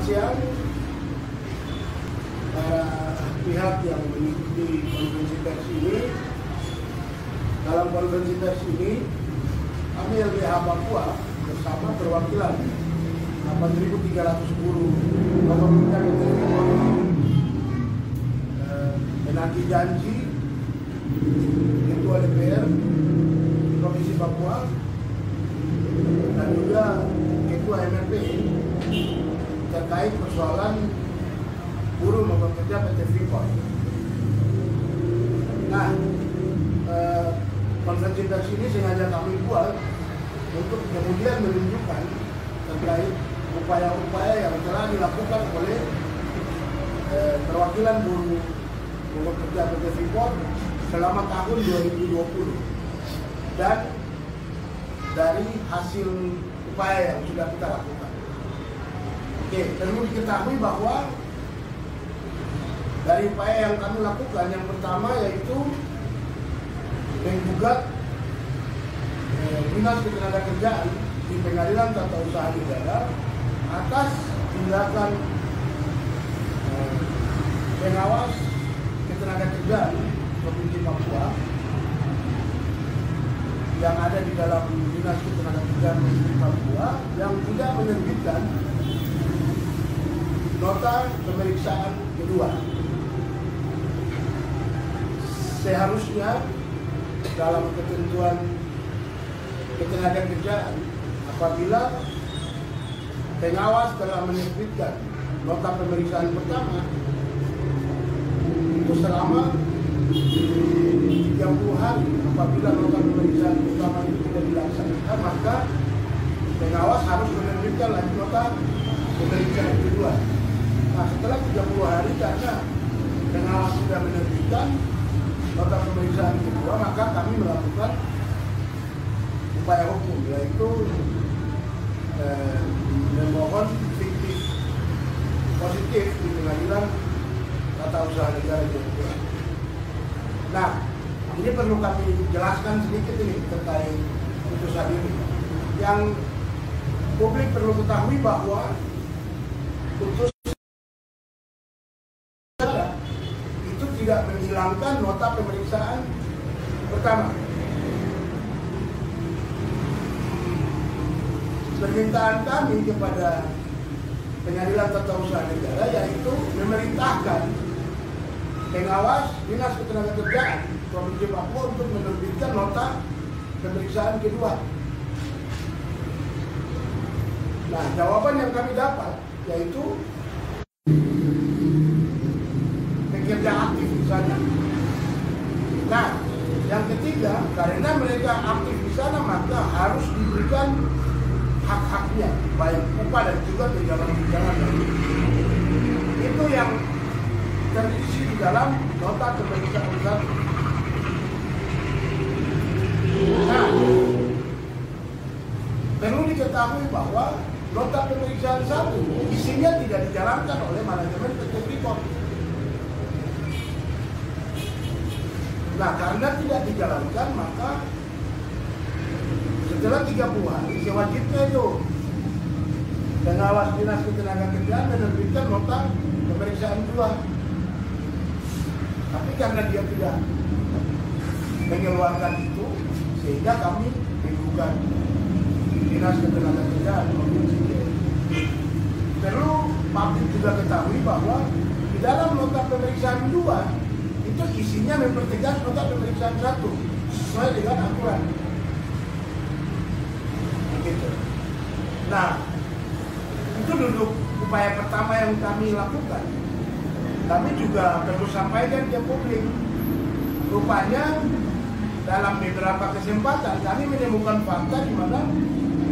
yang para pihak yang mengikuti konferensi pers ini, dalam konferensi pers ini kami LBH Papua bersama perwakilan 8.300 buruh pekerja PT Freeport menagih janji Ketua DPR Provinsi Papua dan juga Ketua MRP terkait persoalan buruh pekerja PT Freeport. Nah, konferensi pers ini sengaja kami buat untuk kemudian menunjukkan terkait upaya-upaya yang telah dilakukan oleh perwakilan buruh pekerja PT Freeport selama tahun 2020 dan dari hasil upaya yang sudah kita lakukan. Oke, perlu diketahui bahwa dari upaya yang kami lakukan, yang pertama yaitu menggugat Dinas Ketenagakerjaan di Pengadilan Tata Usaha Negara atas tindakan pengawas ketenagakerjaan Provinsi Papua yang ada di dalam Dinas Ketenagakerjaan Provinsi Papua yang tidak menerbitkan nota pemeriksaan kedua. Seharusnya dalam ketentuan ketenagakerjaan, apabila pengawas telah menerbitkan nota pemeriksaan pertama itu selama 30 hari, apabila nota pemeriksaan pertama itu tidak dilaksanakan, maka pengawas harus menerbitkan lagi nota pemeriksaan kedua. Nah, setelah 30 hari karena pengawas sudah menerbitkan nota pemeriksaan kedua, maka kami melakukan upaya hukum, yaitu memohon fiktif positif di Pengadilan Tata Usaha Negara Jayapura. Nah, ini perlu kami jelaskan sedikit ini terkait putusan ini. Yang publik perlu ketahui bahwa putusan itu tidak menghilangkan nota pemeriksaan pertama. Permintaan kami kepada Pengadilan Tata Usaha Negara yaitu memerintahkan pengawas Dinas Ketenagakerjaan Provinsi Papua untuk menerbitkan nota pemeriksaan kedua. Nah, jawaban yang kami dapat yaitu pekerja aktif di sana. Nah, yang ketiga, karena mereka aktif di sana maka harus diberikan hak-haknya, baik upah dan juga tunjangan lain. Itu yang terisi di dalam nota pemeriksaan satu. Nah, perlu diketahui bahwa nota pemeriksaan satu isinya tidak dijalankan oleh manajemen PT Freeport. Nah, karena tidak dijalankan maka setelah 30 hari sewajibnya itu pengawas Dinas Ketenagakerjaan menerbitkan nota pemeriksaan kedua. Tapi karena dia tidak mengeluarkan itu, sehingga kami menggugat Dinas Ketenagakerjaan Provinsi. Perlu publik juga ketahui bahwa di dalam nota pemeriksaan kedua itu isinya mempertegas nota pemeriksaan satu sesuai dengan aturan. Gitu. Nah, itu duduk upaya pertama yang kami lakukan. Kami juga perlu sampaikan ke publik. Rupanya dalam beberapa kesempatan kami menemukan fakta di mana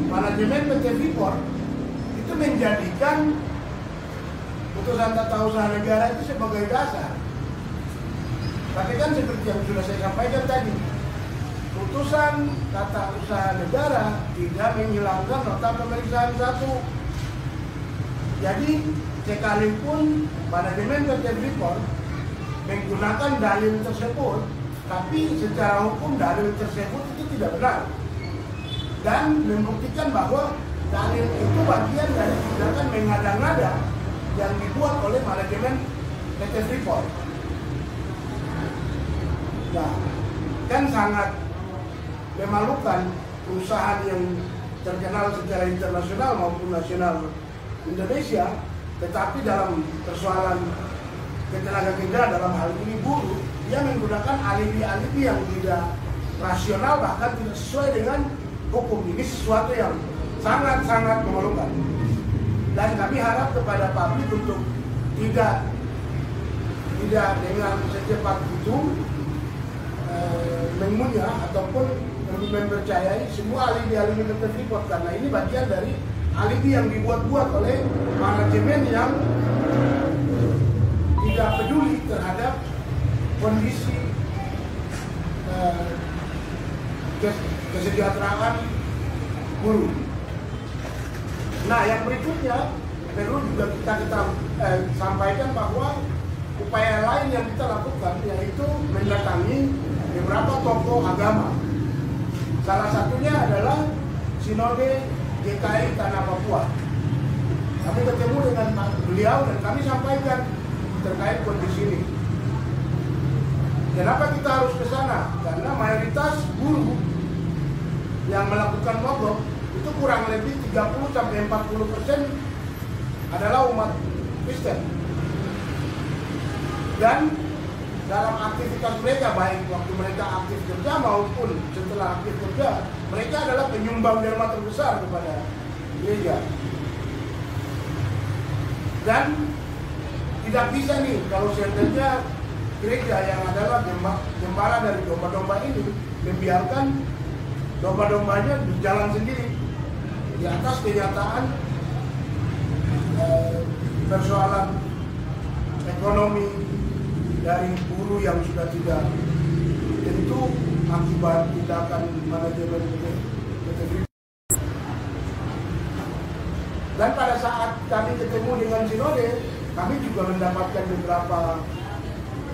manajemen PT Freeport itu menjadikan putusan Tata Usaha Negara itu sebagai dasar. Tapi kan seperti yang sudah saya sampaikan tadi, putusan Tata Usaha Negara tidak menghilangkan nota pemeriksaan satu. Jadi sekalipun manajemen PT Freeport menggunakan dalil tersebut, tapi secara hukum dalil tersebut itu tidak benar dan membuktikan bahwa dalil itu bagian dari tindakan mengada-ngada yang dibuat oleh manajemen PT Freeport. Nah, kan sangat memalukan perusahaan yang terkenal secara internasional maupun nasional Indonesia, tetapi dalam persoalan ketenagakerjaan dalam hal ini buruh, dia menggunakan alibi-alibi yang tidak rasional, bahkan tidak sesuai dengan hukum. Ini sesuatu yang sangat-sangat memalukan. Dan kami harap kepada publik untuk tidak dengan secepat itu mengunyah ataupun mempercayai semua alibi-alibi PT Freeport, karena ini bagian dari alibi yang dibuat-buat oleh manajemen yang tidak peduli terhadap kondisi kesejahteraan buruh. Nah, yang berikutnya perlu juga kita sampaikan bahwa upaya lain yang kita lakukan yaitu mendatangi beberapa tokoh agama. Salah satunya adalah Sinode GKI Tanah Papua. Kami ketemu dengan beliau dan kami sampaikan terkait kondisi ini. Kenapa kita harus ke sana? Karena mayoritas buruh yang melakukan mogok itu kurang lebih 30-40% adalah umat Kristen. Dan dalam aktivitas mereka, baik waktu mereka aktif kerja maupun setelah aktif kerja, mereka adalah penyumbang derma terbesar kepada gereja. Dan tidak bisa nih kalau seandainya gereja yang adalah gembala dari domba-domba ini membiarkan domba-dombanya berjalan sendiri di atas kenyataan persoalan ekonomi dari buruh yang sudah tidak tentu akibat tindakan manajemen PT Freeport. Dan pada saat kami ketemu dengan Sinode, kami juga mendapatkan beberapa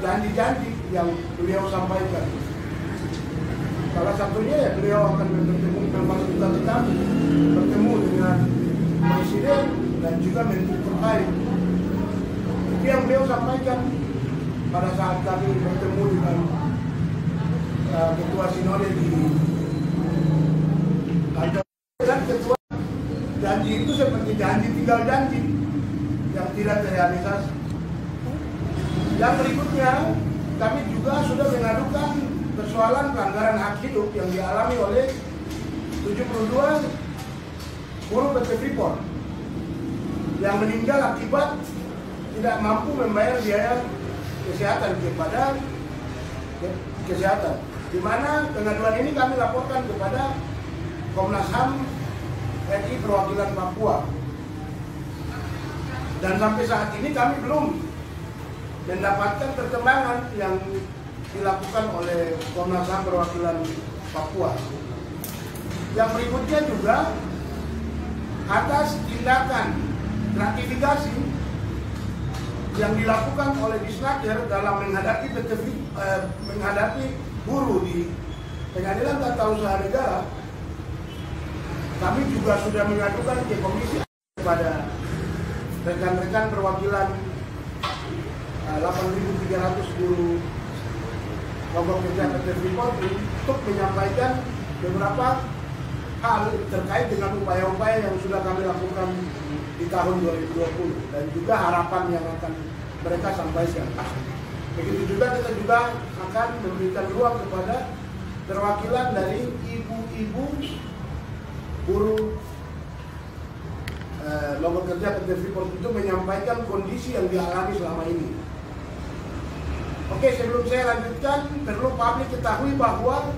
janji-janji yang beliau sampaikan. Salah satunya ya beliau akan memfasilitasi kami bertemu dengan Presiden dan juga Menteri terkait. Itu yang beliau sampaikan pada saat kami bertemu dengan Ketua Sinode di kantor. Dan Ketua, janji itu seperti janji tinggal janji yang tidak terrealisasi. Yang berikutnya, kami juga sudah mengadukan persoalan pelanggaran hak hidup yang dialami oleh 72 buruh PT Freeport yang meninggal akibat tidak mampu membayar biaya kesehatan kepada kesehatan. Di mana pengaduan ini kami laporkan kepada Komnas HAM RI Perwakilan Papua. Dan sampai saat ini kami belum mendapatkan perkembangan yang dilakukan oleh Komnas HAM Perwakilan Papua. Yang berikutnya juga atas tindakan gratifikasi yang dilakukan oleh Disnaker dalam menghadapi buruh di Pengadilan Tata Usaha Negara, kami juga sudah mengadukan ke komisi kepada rekan-rekan perwakilan 8.300 buruh mogok kerja PT Freeport untuk menyampaikan beberapa hal terkait dengan upaya-upaya yang sudah kami lakukan di tahun 2020 dan juga harapan yang akan mereka sampaikan. Begitu juga kita juga akan memberikan ruang kepada perwakilan dari ibu-ibu buruh mogok kerja PT Freeport itu menyampaikan kondisi yang dialami selama ini. Oke, sebelum saya lanjutkan, perlu publik ketahui bahwa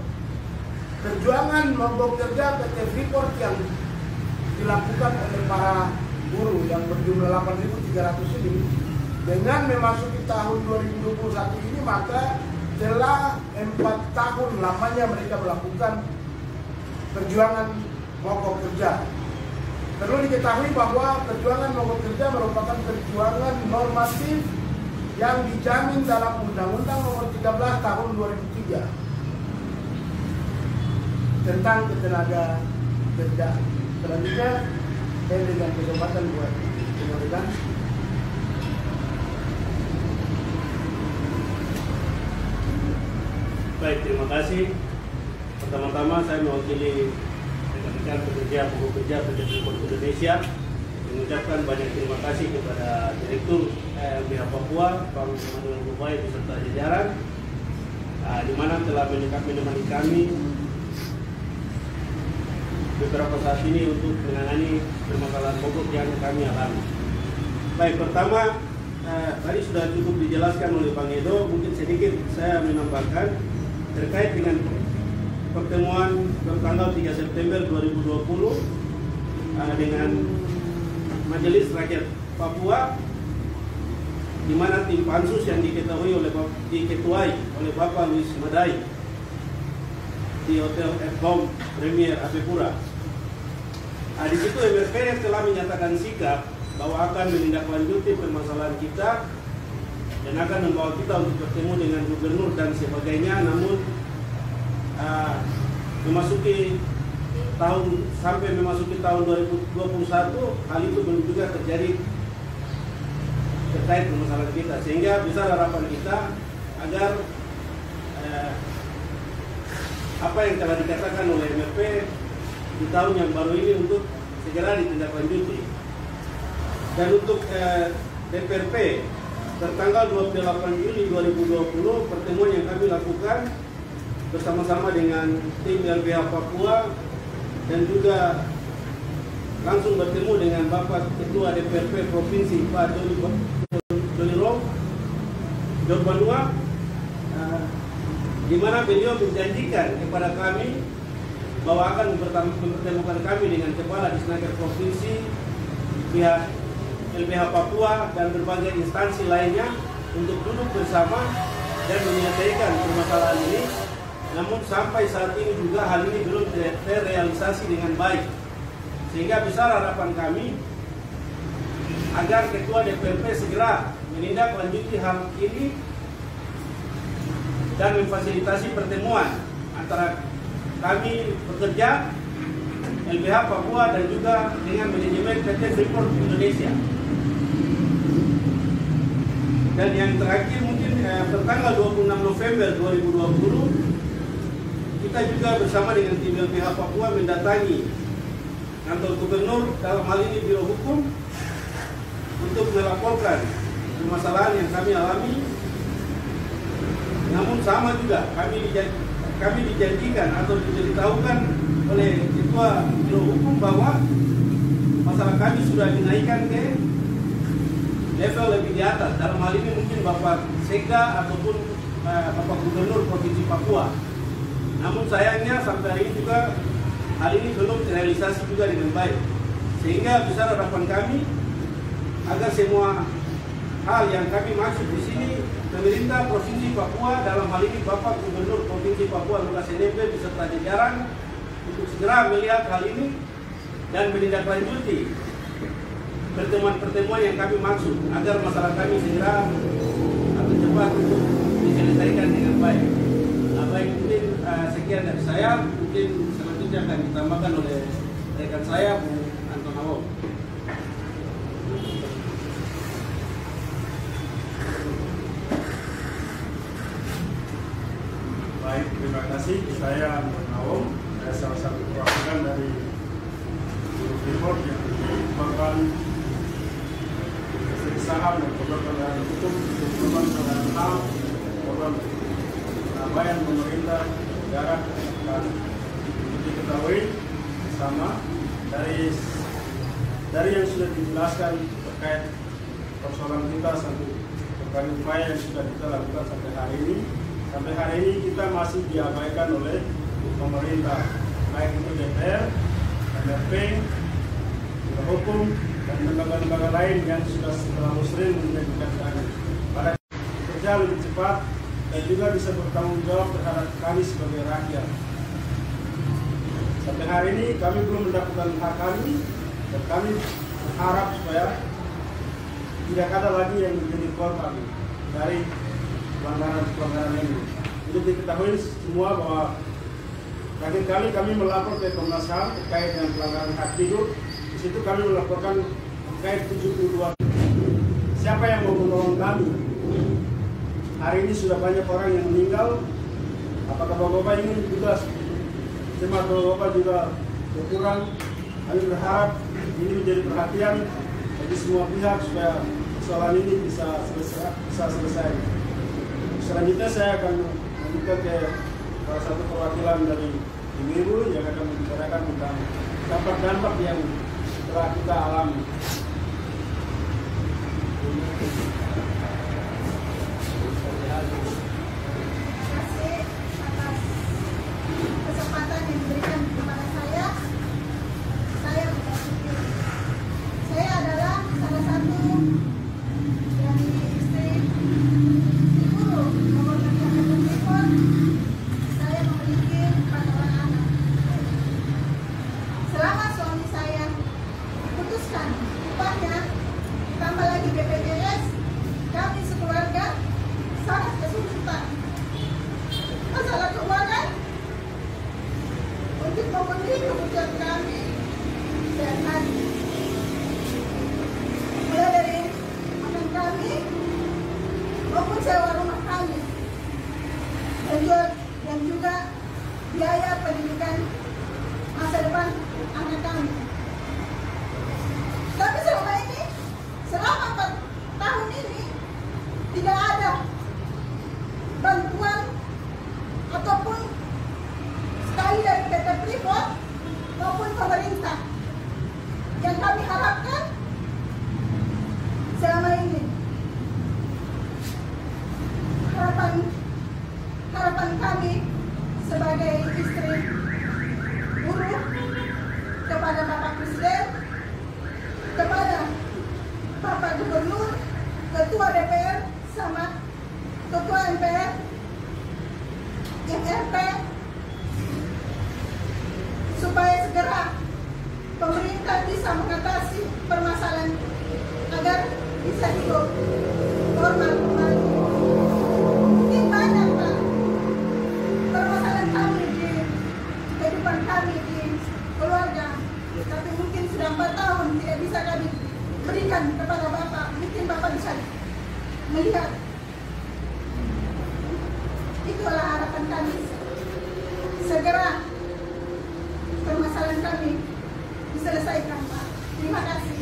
perjuangan mogok kerja PT Freeport yang dilakukan oleh para buruh yang berjumlah 8.300 ini, dengan memasuki tahun 2021 ini, maka telah 4 tahun lamanya mereka melakukan perjuangan mogok kerja. Perlu diketahui bahwa perjuangan mogok kerja merupakan perjuangan normatif yang dijamin dalam Undang-Undang Nomor 13 Tahun 2003 tentang ketenaga kerjaan. Selanjutnya, saya berikan kesempatan buat rekan-rekan. Baik, terima kasih. Pertama-tama saya mewakili rekan-rekan pekerja pokok kerja PT Freeport Indonesia mengucapkan banyak terima kasih kepada Direktur LBH Papua, Pak Manuel Bubai beserta jajaran, di mana telah menemani kami beberapa saat ini untuk menangani permasalahan pokok yang kami alami. Baik, pertama tadi sudah cukup dijelaskan oleh Bang Edo, mungkin sedikit saya menambahkan terkait dengan pertemuan tanggal 3 September 2020 dengan Majelis Rakyat Papua, di mana tim pansus yang diketuai oleh Bapak Luis Madai di Hotel F-Home Premier Apipura. Di situ MRP telah menyatakan sikap bahwa akan menindaklanjuti permasalahan kita dan akan membawa kita untuk bertemu dengan gubernur dan sebagainya, namun sampai memasuki tahun 2021 hal itu belum juga terjadi terkait permasalahan kita, sehingga besar harapan kita agar apa yang telah dikatakan oleh MRP di tahun yang baru ini untuk segera ditindaklanjuti. Dan untuk DPRP tertanggal 28 Juli 2020 pertemuan yang kami lakukan bersama-sama dengan tim LBH Papua dan juga langsung bertemu dengan Bapak Ketua DPRP Provinsi Pak Dolirong Dorbanua, di mana beliau menjanjikan kepada kami bahwa akan mempertemukan kami dengan Kepala Disnaker Provinsi, pihak LBH Papua dan berbagai instansi lainnya untuk duduk bersama dan menyelesaikan permasalahan ini. Namun sampai saat ini juga hal ini belum terrealisasi dengan baik, sehingga besar harapan kami agar Ketua DPRP segera menindaklanjuti hal ini dan memfasilitasi pertemuan antara kami pekerja LBH Papua dan juga dengan manajemen PT Freeport Indonesia. Dan yang terakhir mungkin tertanggal 26 November 2020 kita juga bersama dengan tim LBH Papua mendatangi kantor gubernur, dalam hal ini Biro Hukum, untuk melaporkan permasalahan yang kami alami. Namun sama juga kami dijanjikan atau diberitahukan oleh Ketua Biro Hukum bahwa masalah kami sudah dinaikkan ke level lebih di atas. Dalam hal ini mungkin Bapak Sekda ataupun Bapak Gubernur Provinsi Papua. Namun sayangnya sampai hari ini juga hal ini belum terrealisasi juga dengan baik, sehingga besar harapan kami agar semua hal yang kami maksud di sini, pemerintah Provinsi Papua, dalam hal ini Bapak Gubernur Provinsi Papua Lukas NMB beserta jajaran, untuk segera melihat hal ini dan menindaklanjuti pertemuan-pertemuan yang kami maksud agar masalah kami segera atau cepat untuk diselesaikan dengan baik. Baik, mungkin sekian dari saya. Mungkin selanjutnya akan ditambahkan oleh rekan saya, Bu Anton Awong. Baik, terima kasih. Saya Anton Awong. Saya salah satu perwakilan dari Biro Freeport yang merupakan saham dan program hukum untuk program HAM, program penambahan pemerintah negara. Dan diketahui sama dari yang sudah dijelaskan terkait persoalan kita sampai berbagai upaya yang sudah kita lakukan sampai hari ini. Sampai hari ini kita masih diabaikan oleh pemerintah, baik itu DPR, MRP, hukum, dan lembaga-lembaga lain yang sudah terlalu sering menjadikan kami pada kerja lebih cepat dan juga bisa bertanggung jawab terhadap kami sebagai rakyat. Sampai hari ini kami belum mendapatkan hak kami dan kami berharap supaya tidak ada lagi yang menjadi korban dari pelanggaran ini. Untuk diketahui semua bahwa terakhir kali kami melapor ke Komnas HAM terkait dengan pelanggaran hak hidup. Di situ kami melaporkan terkait 72. Siapa yang mau menolong kami? Hari ini sudah banyak orang yang meninggal Apakah Bapak-Bapak ingin juga jemaat Bapak-Bapak juga berkurang? Kami berharap ini menjadi perhatian bagi semua pihak supaya persoalan ini bisa selesai. Selanjutnya saya akan meminta ke salah satu perwakilan dari Ibu yang akan membicarakan tentang dampak-dampak yang telah kita alami. Kesempatan yang diberikan kepada saya berpikir. Saya adalah salah satu dari istri guru nomor 3 Freeport. Saya memiliki 4 orang anak. Selama suami saya putuskan upahnya, tambah lagi BPJS, kami sekeluarga sangat kesulitan. Masalah keuangan untuk memenuhi kebutuhan kami sehari-hari, mulai dari makan kami maupun sewa rumah kami, dan juga biaya pendidikan masa depan anak kami. Tapi selama 4 tahun ini tidak ada bantuan ataupun sekali dari PT Freeport maupun pemerintah. Yang kami harapkan selama ini, harapan kami sebagai istri buruh kepada Bapak Presiden, kepada Bapak Gubernur, Ketua DPR sama Ketua MPR, MRP, supaya segera pemerintah bisa mengatasi permasalahan agar bisa hidup normal kembali. Mungkin banyak Pak permasalahan kami di kehidupan kami di keluarga, tapi mungkin sudah 4 tahun tidak bisa kami berikan kepada Bapak. Mungkin Bapak bisa melihat. Itulah harapan kami, segera permasalahan kami diselesaikan, Pak. Terima kasih.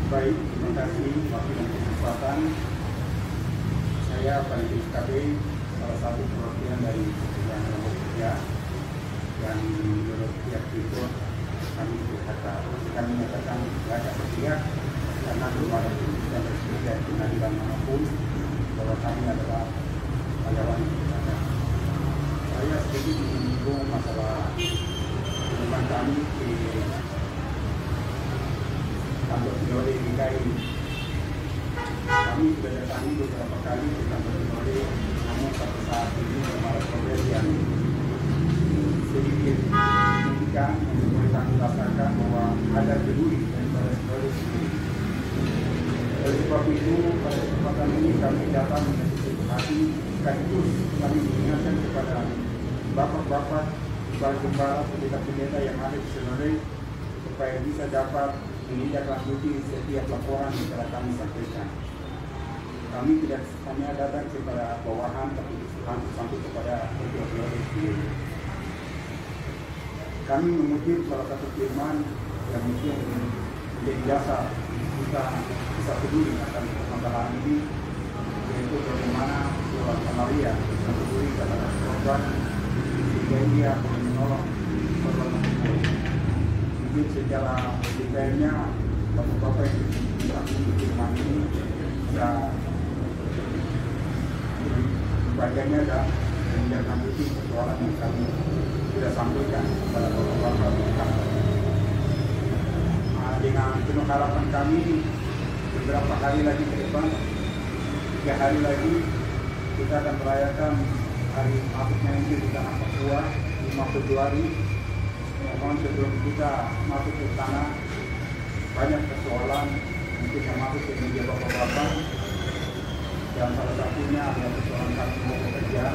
Baik, terima kasih waktu dan kesempatan. Saya Pak SKB, salah satu perwakilan dari yang nomor 3 yang menurut pihak Freeport kami menyatakan tidak ada berpihak karena belum ada keputusan resmi dari pengadilan manapun bahwa kami adalah karyawan negara. Saya sedikit menyinggung masalah hubungan kami di kantor Sinode DKI. Kami sudah datangi beberapa kali ke kantor Sinode, namun sampai saat ini belum ada progres yang sedikit signifikan untuk boleh kami rasakan bahwa ada peduli daripada Sinode sendiri. Oleh sebab itu, pada kesempatan ini kami datang menyaksikan hati sekaligus kami mengingatkan kepada bapak-bapak, gembala, pendeta-pendeta yang ada di Sinode supaya bisa dapat menindaklanjuti setiap laporan yang telah kami sampaikan. Kami tidak hanya datang kepada bawahan, tapi sampai kepada ketua Sinode sendiri. Kami mengutip salah satu firman yang mungkin menjadi dasar kita bisa peduli akan permasalahan ini, yaitu bagaimana seorang Samaria bisa peduli terhadap korban sehingga dia menolong korban itu. Mungkin secara detailnya bapak-bapak yang bisa firman ini bisa bagiannya ada menindaklanjuti persoalan yang kami sudah sampaikan kepada bapak-bapak. Dengan penuh harapan kami, beberapa hari lagi ke depan, 3 hari lagi, kita akan merayakan hari masuknya ini di tanah Papua 5 Februari. Mohon sebelum kita masuk ke sana, banyak persoalan mungkin yang masuk ke media bapak-bapak, dan salah satunya adalah persoalan kami mau bekerja.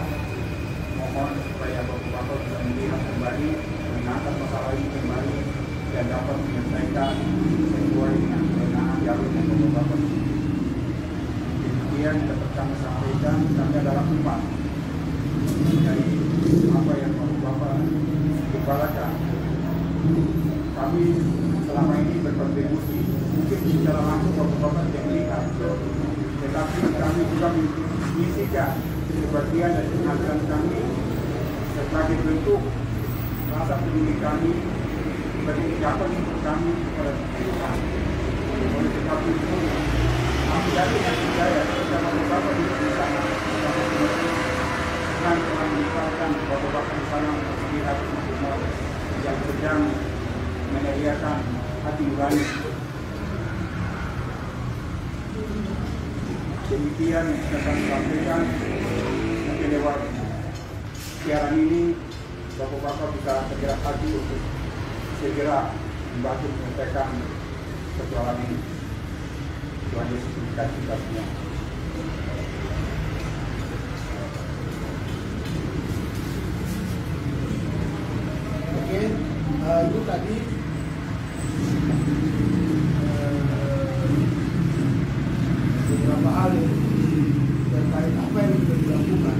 mohon supaya Bapak-Bapak bisa melihat kembali, mengangkat masalah ini kembali dan dapat menyelesaikan sesuai dengan kewenangan jalur yang Bapak-Bapak. Demikian dapat kami sampaikan, kami adalah umat dari apa yang Bapak gembalakan. Kami selama ini berkontribusi, mungkin secara langsung Bapak tidak melihat, tetapi kami juga mengisikan sebagian dari penghasilan kami sebagai bentuk rasa peduli kami, sebagai ucapan untuk kami kepada Tuhan. Oleh sebab itu, kami yakin dan percaya ketika Bapak di sana, Tuhan telah menempatkan Bapak di sana untuk melihat umat yang sedang menyediakan hati nurani. Demikian yang bisa kami sampaikan. Mungkin lewat siaran ini Bapak-Bapak bisa segera hati untuk segera membantu menyelesaikan persoalan ini. Tuhan Yesus memberkati kita semua. Oke, itu tadi beberapa hal terkait apa yang sudah dilakukan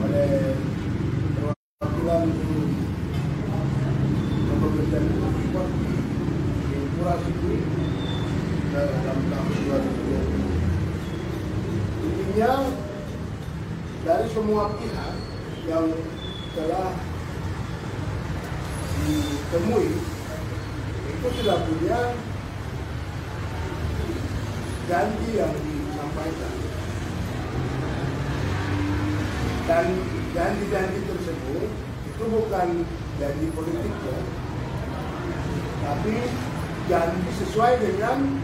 oleh perwakilan pemerintah Freeport di Pura Siku dalam tahun 2020. Intinya dari semua pihak yang telah ditemui itu sudah punya janji yang disampaikan, dan janji-janji tersebut itu bukan janji politik ya, tapi janji sesuai dengan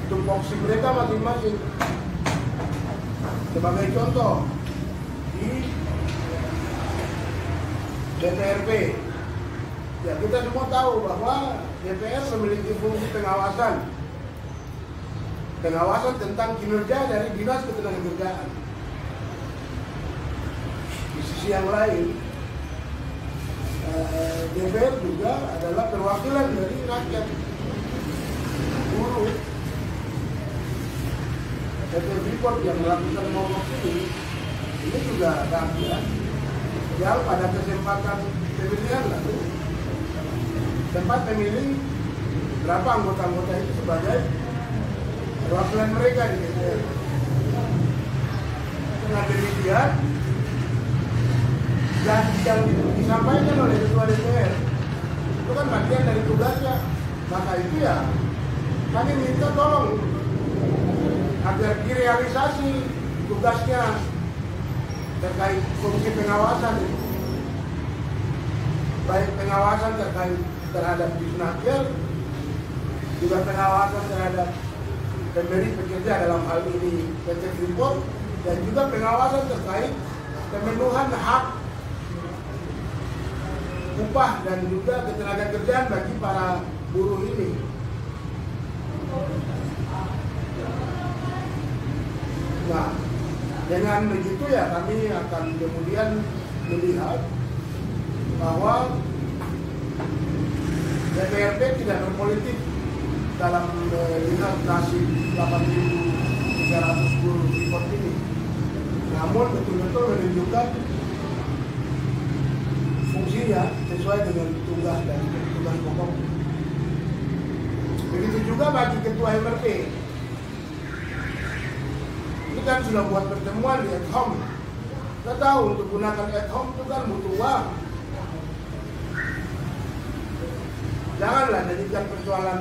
tupoksi mereka masing-masing. Sebagai contoh, di DPRP ya, kita semua tahu bahwa DPR memiliki fungsi pengawasan tentang kinerja dari Dinas Ketenagakerjaan. Di sisi yang lain, DPR juga adalah perwakilan dari rakyat, buruh. PT Freeport yang melakukan mogok ini juga rakyat yang pada kesempatan pemilihan lalu sempat memilih berapa anggota-anggota itu sebagai perwakilan mereka di DPR. Dengan demikian, janji yang disampaikan oleh Ketua DPR itu kan bagian dari tugasnya. Maka itu ya, kami minta tolong agar direalisasi tugasnya terkait fungsi pengawasan itu. Baik pengawasan terhadap Disnaker, juga pengawasan terhadap pemberi pekerja dalam hal ini PT Freeport, dan juga pengawasan terkait pemenuhan hak upah dan juga ketenagakerjaan bagi para buruh ini. Nah, dengan begitu ya kami akan kemudian melihat bahwa DPRP tidak berpolitik dalam melihat nasib 8.300 buruh Freeport ini, namun betul-betul menunjukkan fungsinya sesuai dengan tugas dan tugas pokok. Begitu juga bagi Ketua MRP. Ini kan sudah buat pertemuan di at home. Kita tahu untuk gunakan at home itu kan butuh uang. Janganlah jadikan persoalan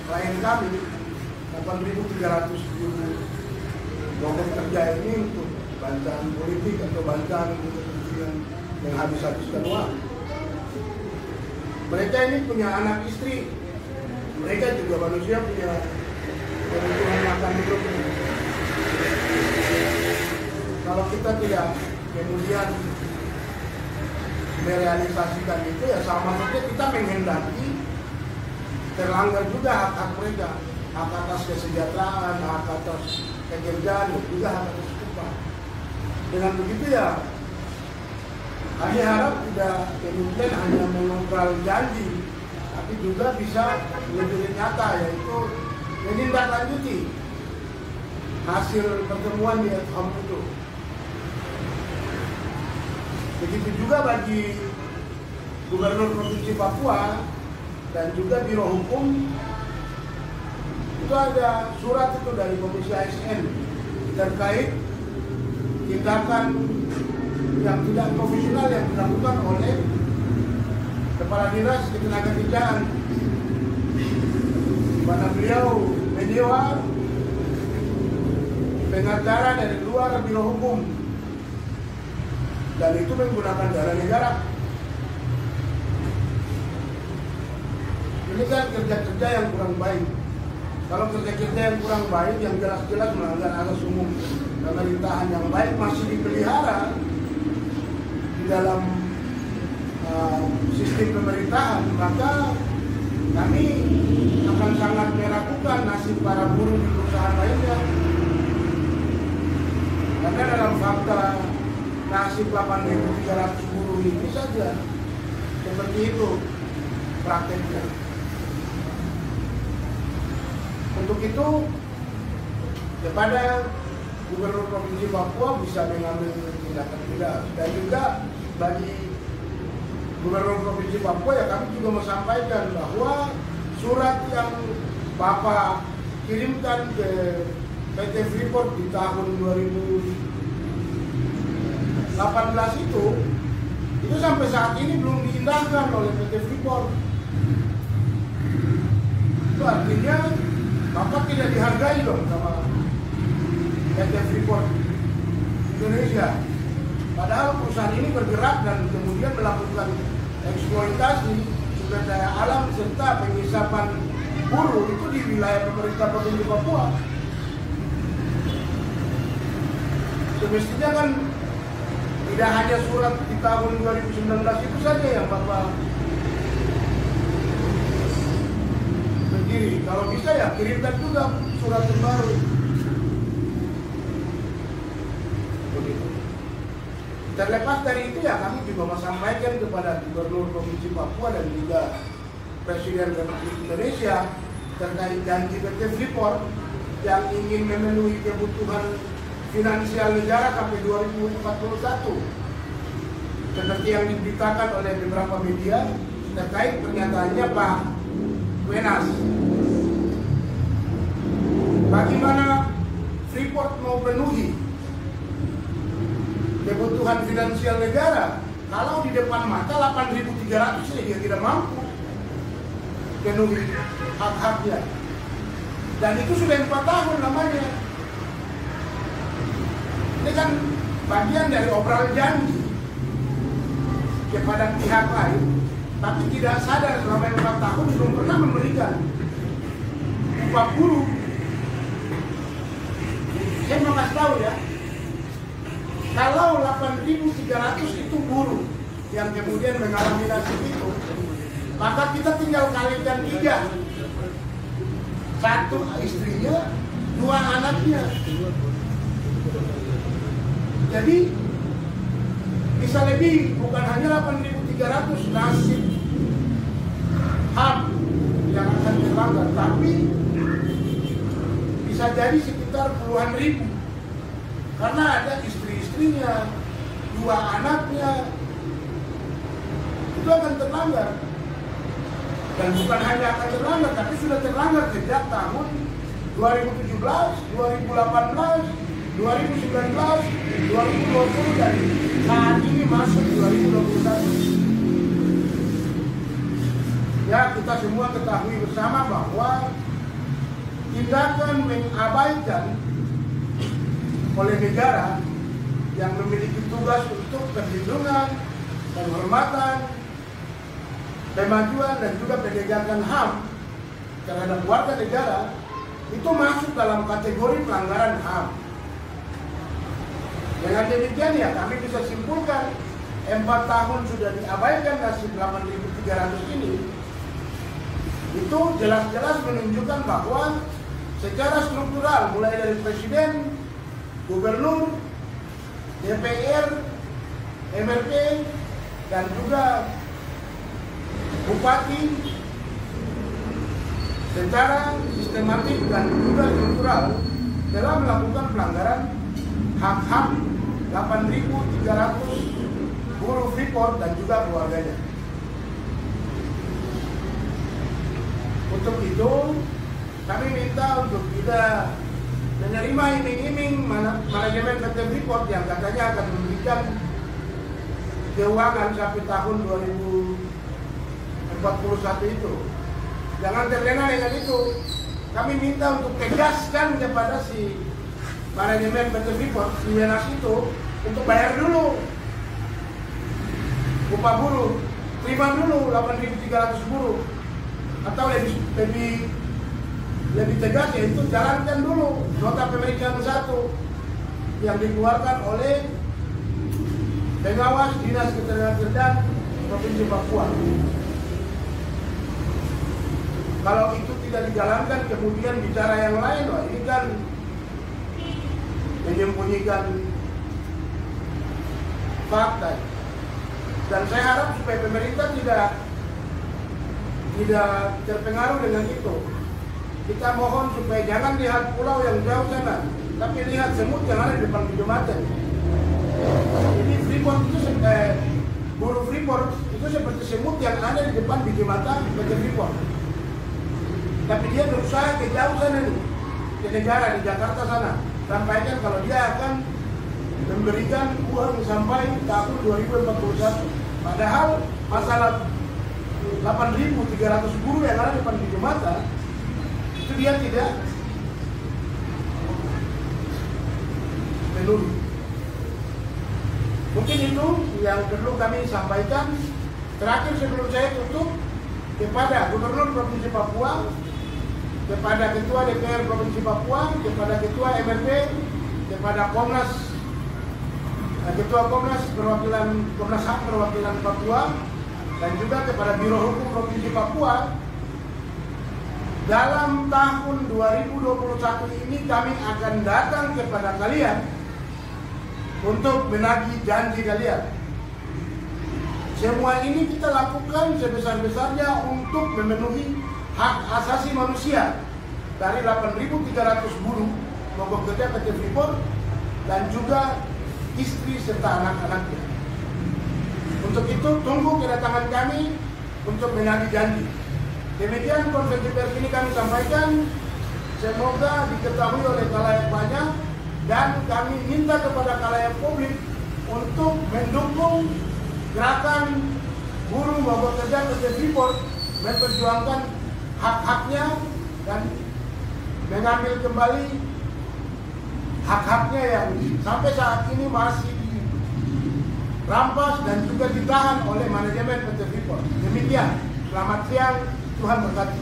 klien kami 8.300 mogok kerja ini untuk bantahan politik atau bantahan untuk kepentingan yang habis-habiskan uang. Mereka ini punya anak istri, mereka juga manusia punya kebutuhan makan hidup. Kalau kita tidak kemudian merealisasikan itu, ya sama saja kita menghendaki terlanggar juga hak-hak mereka, hak atas kesejahteraan, hak atas pekerjaan, dan juga hak atas upah. Dengan begitu ya Kami harap tidak kemudian hanya mengobrol janji, tapi juga bisa lebih nyata, yaitu menindaklanjuti hasil pertemuan di ad hoc itu. Begitu juga bagi Gubernur Provinsi Papua dan juga Biro Hukum, itu ada surat itu dari Komisi ASN terkait tindakan yang tidak profesional yang dilakukan oleh Kepala Dinas Ketenagakerjaan, mana beliau menyewa pengacara dari luar Biro Hukum, dan itu menggunakan dana negara. Ini kan kerja-kerja yang kurang baik. Kalau kerja-kerja yang kurang baik, yang jelas-jelas melanggar asas umum pemerintahan yang baik masih dipelihara di dalam sistem pemerintahan, maka kami akan sangat meragukan nasib para buruh di perusahaan lainnya. Karena dalam fakta nasib 8.300 buruh ini saja seperti itu prakteknya. Untuk itu, kepada Gubernur Provinsi Papua bisa mengambil tindakan tegas, dan juga bagi Gubernur Provinsi Papua ya kami juga mau sampaikan bahwa surat yang Bapak kirimkan ke PT Freeport di tahun 2018 itu sampai saat ini belum diindahkan oleh PT Freeport. Itu artinya Bapak tidak dihargai dong sama PT Freeport Indonesia. Padahal perusahaan ini bergerak dan kemudian melakukan eksploitasi sumber daya alam serta pengisapan buruh itu di wilayah pemerintah Provinsi Papua. Semestinya kan tidak hanya surat di tahun 2019 itu saja yang Bapak berdiri. Kalau bisa ya kirimkan juga surat terbaru. Begitu. Terlepas dari itu ya kami juga mau sampaikan kepada Gubernur Provinsi Papua dan juga Presiden Republik Indonesia terkait janji PT Freeport yang ingin memenuhi kebutuhan finansial negara sampai 2041, seperti yang diberitakan oleh beberapa media terkait pernyataannya Pak Wenas. Bagaimana Freeport mau penuhi kebutuhan finansial negara kalau di depan mata 8.300 dia tidak mampu penuhi hak-haknya, dan itu sudah 4 tahun namanya. Ini kan bagian dari obral janji kepada pihak lain, tapi tidak sadar selama 4 tahun belum pernah memberikan upah buruh. Saya mau kasih tahu ya, kalau 8.300 itu buruh yang kemudian mengalami nasib itu, maka kita tinggal kalikan 3. 1 istrinya, 2 anaknya. Jadi bisa lebih, bukan hanya 8.300 nasib HAM yang akan dilanggar, tapi bisa jadi sekitar puluhan ribu, karena ada istri-istrinya, 2 anaknya, itu akan terlanggar. Dan bukan hanya akan terlanggar, tapi sudah terlanggar sejak tahun 2017, 2018, 2019, 2020, dan saat ini masuk 2021. Ya, kita semua ketahui bersama bahwa tindakan mengabaikan oleh negara yang memiliki tugas untuk perlindungan, penghormatan, kemajuan dan juga penegakan HAM terhadap warga negara itu masuk dalam kategori pelanggaran HAM. Dengan demikian ya kami bisa simpulkan 4 tahun sudah diabaikan nasib 8.300 ini, itu jelas-jelas menunjukkan bahwa secara struktural mulai dari Presiden, Gubernur, DPR, MRP, dan juga Bupati secara sistematik dan juga struktural telah melakukan pelanggaran hak-hak 8.300 buruh Freeport dan juga keluarganya. Untuk itu, kami minta untuk tidak menerima iming-iming manajemen PT Freeport yang katanya akan memberikan keuangan sampai tahun 2041 itu. Jangan terlena dengan itu. Kami minta untuk tegaskan kepada si manajemen PT Freeport, si Wenas itu, untuk bayar dulu upah buruh, terima dulu 8.300 buruh, atau lebih tegas yaitu jalankan dulu nota pemeriksaan 1 yang dikeluarkan oleh pengawas Dinas Ketenagakerjaan Provinsi Papua. Kalau itu tidak dijalankan, kemudian bicara yang lain, wah ini kan menyembunyikan fakta. Dan saya harap supaya pemerintah tidak terpengaruh dengan itu. Kita mohon supaya jangan lihat pulau yang jauh sana, tapi lihat semut yang ada di depan jembatan. Jadi Freeport itu buruh Freeport itu seperti semut yang ada di depan biji mata PT Freeport. Tapi dia berusaha ke jauh sana nih, ke negara di Jakarta sana. Sampaikan kalau dia akan memberikan uang sampai tahun 2041. Padahal masalah 8.300 buruh yang ada di depan biji mata itu dia tidak penuhi. Mungkin itu yang perlu kami sampaikan. Terakhir sebelum saya tutup, kepada Gubernur Provinsi Papua, kepada Ketua DPR Provinsi Papua, kepada Ketua MRP, kepada Ketua Komnas HAM Perwakilan Papua, dan juga kepada Biro Hukum Provinsi Papua. Dalam tahun 2021 ini kami akan datang kepada kalian untuk menagih janji kalian. Semua ini kita lakukan sebesar-besarnya untuk memenuhi hak asasi manusia dari 8.300 buruh mogok kerja PT Freeport dan juga istri serta anak-anaknya. Untuk itu tunggu kedatangan kami untuk menagih janji. Demikian konferensi pers ini kami sampaikan. Semoga diketahui oleh khalayak banyak dan kami minta kepada khalayak publik untuk mendukung gerakan buruh mogok kerja PT Freeport memperjuangkan hak-haknya dan mengambil kembali hak-haknya yang sampai saat ini masih dirampas dan juga ditahan oleh manajemen PT Freeport. Demikian, selamat siang, Tuhan berkati.